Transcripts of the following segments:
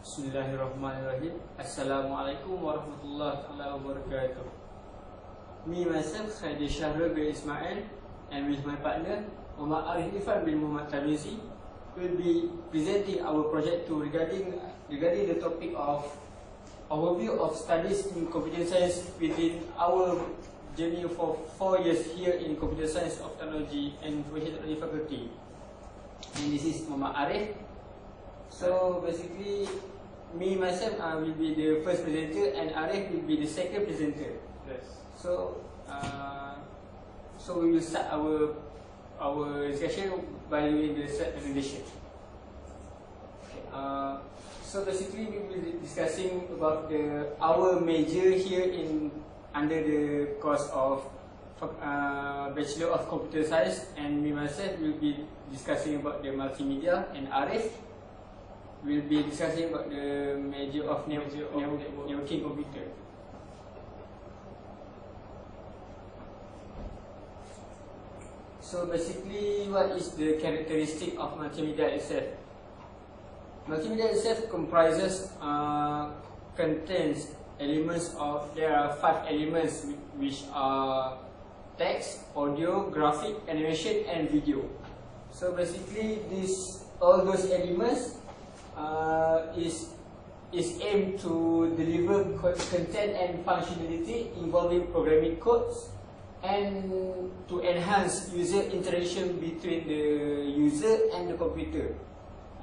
Bismillahirrahmanirrahim. Assalamualaikum warahmatullahi wabarakatuh. Me myself, Khaider Shahrul bin Ismail, and with my partner Mohd Arif Irfan bin Mohd Tarmizi will be presenting our project regarding the topic of overview of studies in computer science within our journey for 4 years here in Computer Science of Technology and Information Technology Faculty. And this is Mohd Arif. So basically, me myself will be the first presenter and Arif will be the second presenter. Yes. So we will start our discussion by doing the set presentation. Okay. So basically, we will be discussing about our major here under the course of Bachelor of Computer Science, and me myself will be discussing about the multimedia, and Arif will be discussing about the major of networking computer. So basically, what is the characteristic of multimedia itself? Multimedia itself comprises, contains elements of, there are 5 elements which are text, audio, graphic, animation and video. So basically, all those elements is aimed to deliver content and functionality involving programming codes and to enhance user interaction between the user and the computer.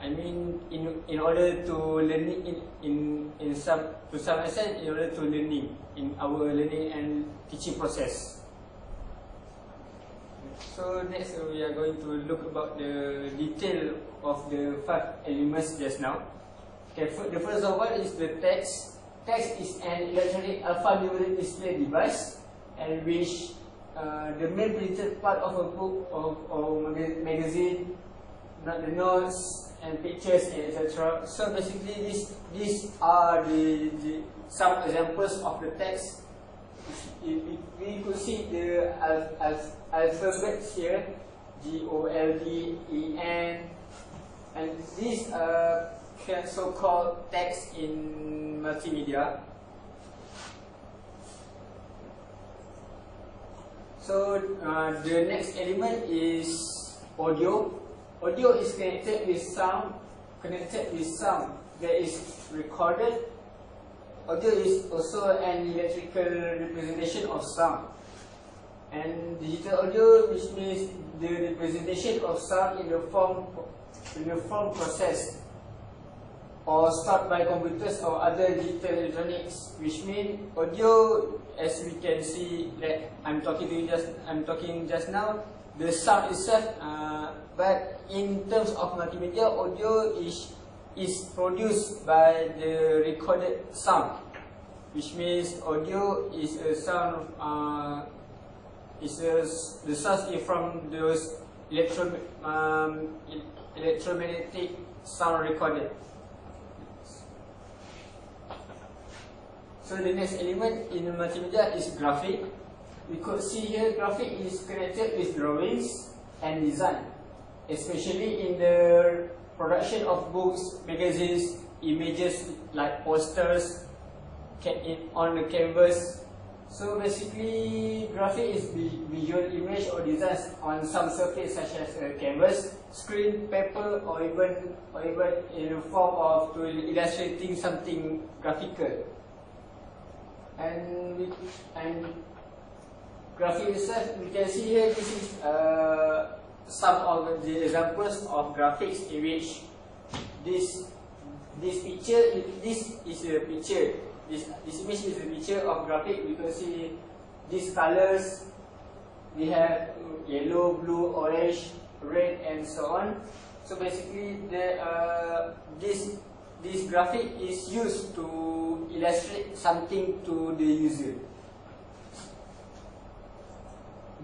I mean, in order to learning to some extent, in order to learning in our learning and teaching process. So next we are going to look about the detail of the 5 elements just now. Okay, the first of all is the text. Text is an electronic alphanumeric display device, and which the main printed part of a book or magazine, not the notes and pictures, etc. So basically, these are some examples of the text. We could see the alphabets here, GOLD, and these are so-called text in multimedia. So the next element is audio. Audio is connected with sound that is recorded. Audio is also an electrical representation of sound. And digital audio, which means the representation of sound in the form processed or stored by computers or other digital electronics, which means audio, as we can see that I'm talking just now, the sound itself, but in terms of multimedia, audio is produced by the recorded sound, which means audio is a sound, the sound is from those electromagnetic sound recorded. So the next element in multimedia is graphic. We could see here graphic is connected with drawings and design, especially in the production of books, magazines, images like posters on the canvas. So basically, graphic is visual image or designs on some surface such as a canvas, screen, paper, or even in the form of illustrating something graphical. And graphic itself, we can see here, this is some of the examples of graphics in which this picture, this is a picture, this image is a picture of graphic. We can see these colors, we have yellow, blue, orange, red and so on. So basically this graphic is used to illustrate something to the user.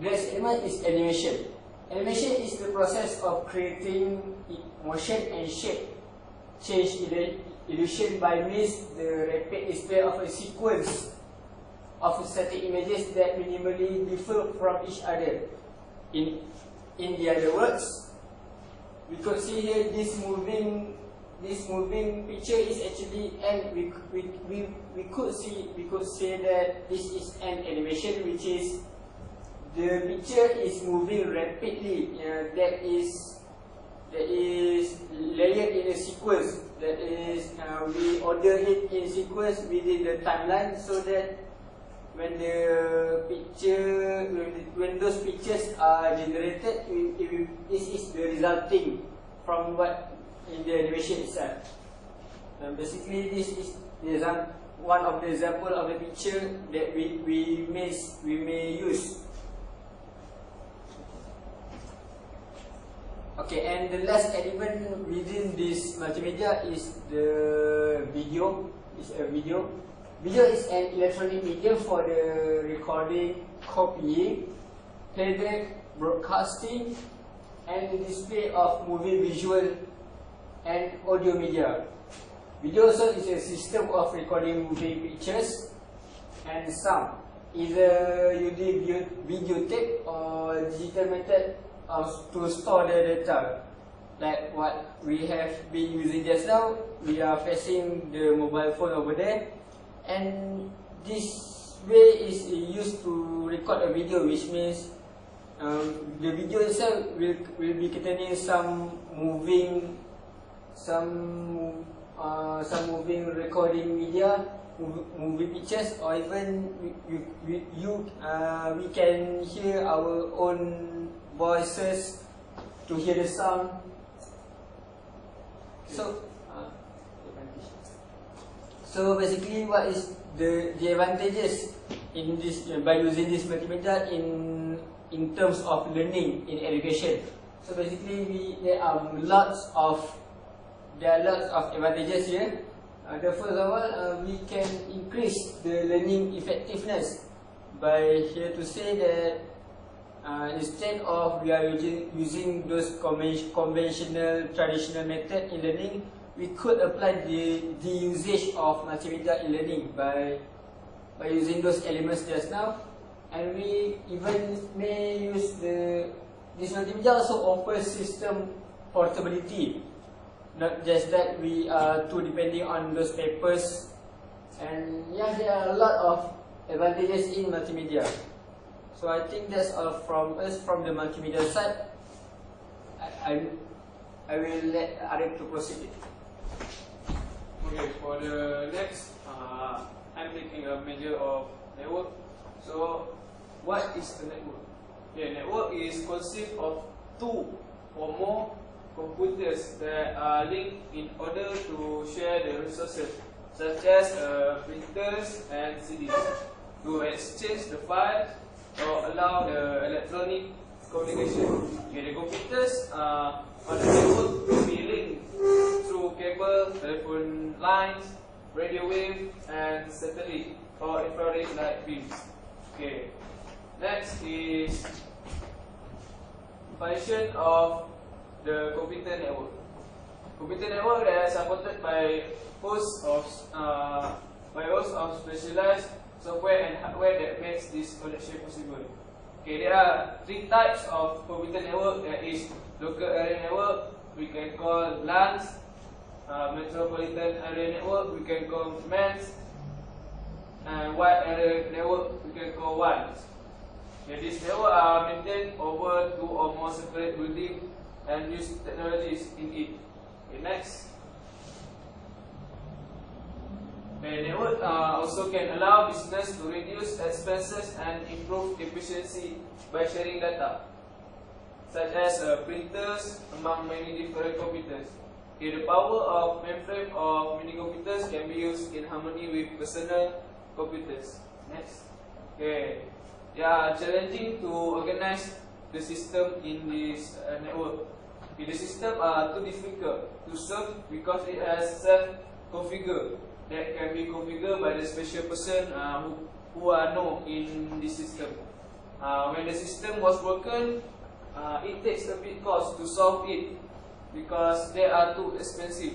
The next element is animation. Animation is the process of creating motion and shape change illusion by means the rapid display of a sequence of static images that minimally differ from each other. In the other words, we could see here this moving this moving picture is actually, and we could say that this is an animation, which is the picture is moving rapidly. That is layered in a sequence. That is, we order it in sequence within the timeline, so that when those pictures are generated, this is the resulting from what in the animation itself. Basically, this is one of the example of the picture that we may use. Okay, and the last element within this multimedia is the video. It's a video. Video is an electronic medium for the recording, copying, playback, broadcasting, and the display of moving visual and audio media. Video also is a system of recording moving pictures and sound, either using videotape or digital method to store the data. Like what we have been using just now, we are facing the mobile phone over there, and this way is used to record a video, which means the video itself will be containing some moving recording media, moving pictures, or even we can hear our own voices to hear the sound. So basically, what is the advantages in this by using this multimedia in terms of learning in education? So basically, there are lots of advantages here. The first of all, we can increase the learning effectiveness by here to say that instead of we are using those conventional traditional method in learning, we could apply the usage of multimedia in learning by using those elements just now, and we even may use this multimedia also offers system portability. Not just that we are too depending on those papers, and yeah, there are a lot of advantages in multimedia. So I think that's all from us from the multimedia side. I will let Arif to proceed. Okay, for the next, I'm taking a measure of network. So, what is a network? Okay, network is consists of two or more computers that are linked in order to share the resources, such as printers and CDs, to exchange the files or allow the electronic communication. Okay, the computers on the network will be linked through cable, telephone lines, radio wave, and satellite or infrared light beams. Okay. Next is function of the computer network. Computer network that is supported by hosts of specialized software and hardware that makes this connection possible. Okay, there are three types of computer network. There is local area network, we can call LANs, metropolitan area network, we can call MENS, and wide area network, we can call WANs. Okay, these networks are maintained over two or more separate buildings and use technologies in it. Okay, next. The network also can allow business to reduce expenses and improve efficiency by sharing data, such as printers among many different computers. Okay, the power of mainframe of mini computers can be used in harmony with personal computers. Next. Okay, they are challenging to organize the system in this network. Okay, the system are too difficult to serve because it has self-configure that can be configured by the special person who are known in this system. When the system was broken, it takes a big cost to solve it because they are too expensive.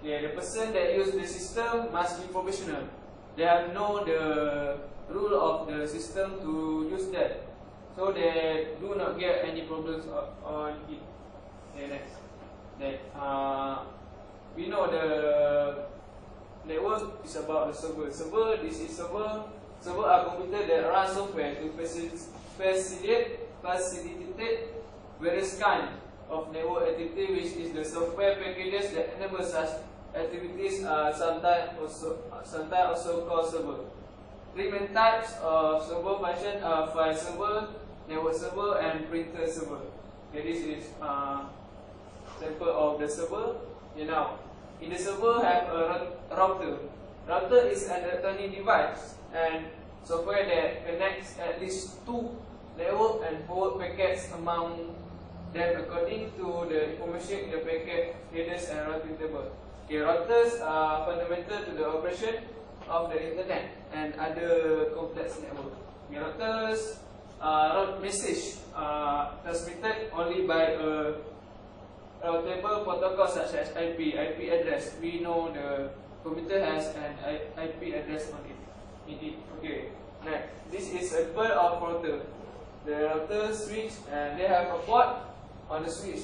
Okay, the person that use the system must be professional. They have know the rule of the system to use that, so they do not get any problems on it. Okay, next. we know the network is about the server. This is server. Server are computer that run software to facilitate various kind of network activity, which is the software packages that enable such activities are sometimes also called server. Three main types of server function are file server, network server, and printer server. Okay, this is sample of the server. Now, in the server have a router. Router is an electronic device and software that connects at least two network and forward packets among them according to the information in the packet headers and routing table. Okay, routers are fundamental to the operation of the internet and other complex network. Okay, routers route message transmitted only by a routable protocol such as IP address. We know the computer has an IP address on it. Okay. Next, this is a pair of router. The router switch and they have a port on the switch